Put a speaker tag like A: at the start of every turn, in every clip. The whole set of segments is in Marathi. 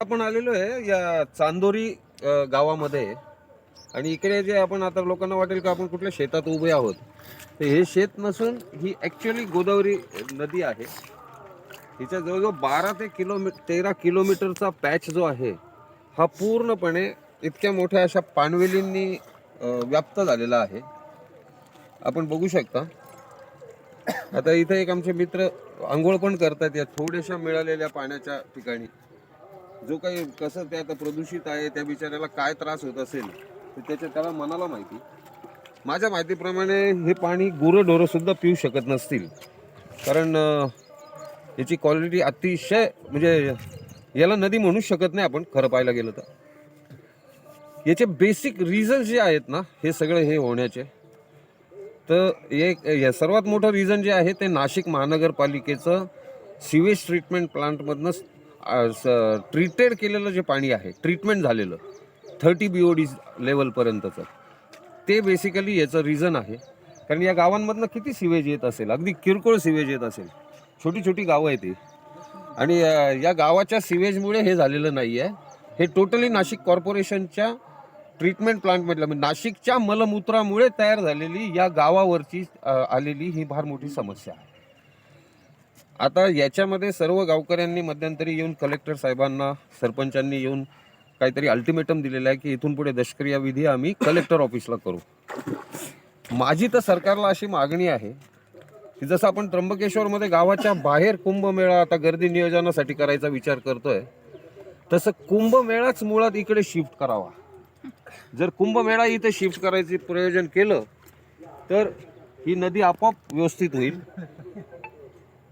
A: आपण आलेलो आहे या चांदोरी गावामध्ये. आणि इकडे जे आपण आता लोकांना वाटेल की आपण कुठल्या शेतात उभे आहोत, तर हे शेत नसून ही ॲक्च्युअली गोदावरी नदी आहे. हिच्या जवळजवळ 13 किलोमीटरचा पॅच जो आहे हा पूर्णपणे इतक्या मोठ्या अशा पाणवेलींनी व्याप्त झालेला आहे. आपण बघू शकता. आता इथे एक आमचे मित्र आंघोळ पण करतात या थोड्याशा मिळालेल्या पाण्याच्या ठिकाणी. जो काही कसं ते आता प्रदूषित आहे, त्या बिचाऱ्याला काय त्रास होत असेल तर त्याला मनाला माहिती. माझ्या माहितीप्रमाणे हे पाणी गुरंढोरं सुद्धा पिऊ शकत नसतील, कारण याची क्वालिटी अतिशय, म्हणजे याला नदी म्हणूच शकत नाही आपण खरं पाहायला गेलं तर. याचे बेसिक रिझन जे आहेत ना हे सगळे हे होण्याचे, तर एक सर्वात मोठं रिझन जे आहे ते नाशिक महानगरपालिकेचं सिवेज ट्रीटमेंट प्लांटमधनं ट्रीटेड केलेलं जे पाणी आहे, ट्रीटमेंट झालेलं 30 BOD लेवलपर्यंतचं, ते बेसिकली याचं रिझन आहे. कारण या गावांमधनं किती सिवेज येत असेल, अगदी किरकोळ सिवेज येत असेल, छोटी छोटी गावं आहेत ती. आणि या गावाच्या सिवेजमुळे हे झालेलं नाही आहे. हे टोटली नाशिक कॉर्पोरेशनच्या ट्रीटमेंट प्लांटमधलं, म्हणजे नाशिकच्या मलमूत्रामुळे तयार झालेली या गावावरची आलेली ही फार मोठी समस्या आहे. आता याच्यामध्ये सर्व गावकऱ्यांनी मध्यंतरी येऊन कलेक्टर साहेबांना, सरपंचांनी येऊन काहीतरी अल्टिमेटम दिलेलं आहे की इथून पुढे दशक्रिया विधी आम्ही कलेक्टर ऑफिसला करू. माझी तर सरकारला अशी मागणी आहे की जसं आपण त्र्यंबकेश्वरमध्ये गावाच्या बाहेर कुंभमेळा आता गर्दी नियोजनासाठी करायचा विचार करतोय, तसं कुंभमेळाच मुळात इकडे शिफ्ट करावा. जर कुंभमेळा इथे शिफ्ट करायचे प्रयोजन केलं तर ही नदी आपोआप व्यवस्थित होईल.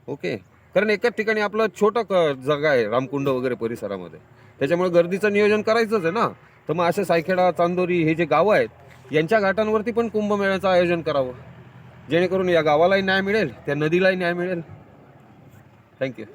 A: ओके, कारण एकाच ठिकाणी आपलं छोटं जागा आहे रामकुंड वगैरे परिसरामध्ये, त्याच्यामुळे गर्दीचं नियोजन करायचंच आहे ना. तर मग असे सायखेडा, चांदोरी हे जे गावं आहेत यांच्या घाटांवरती पण कुंभमेळ्याचं आयोजन करावं, जेणेकरून या गावालाही न्याय मिळेल, त्या नदीलाही न्याय मिळेल. थँक्यू.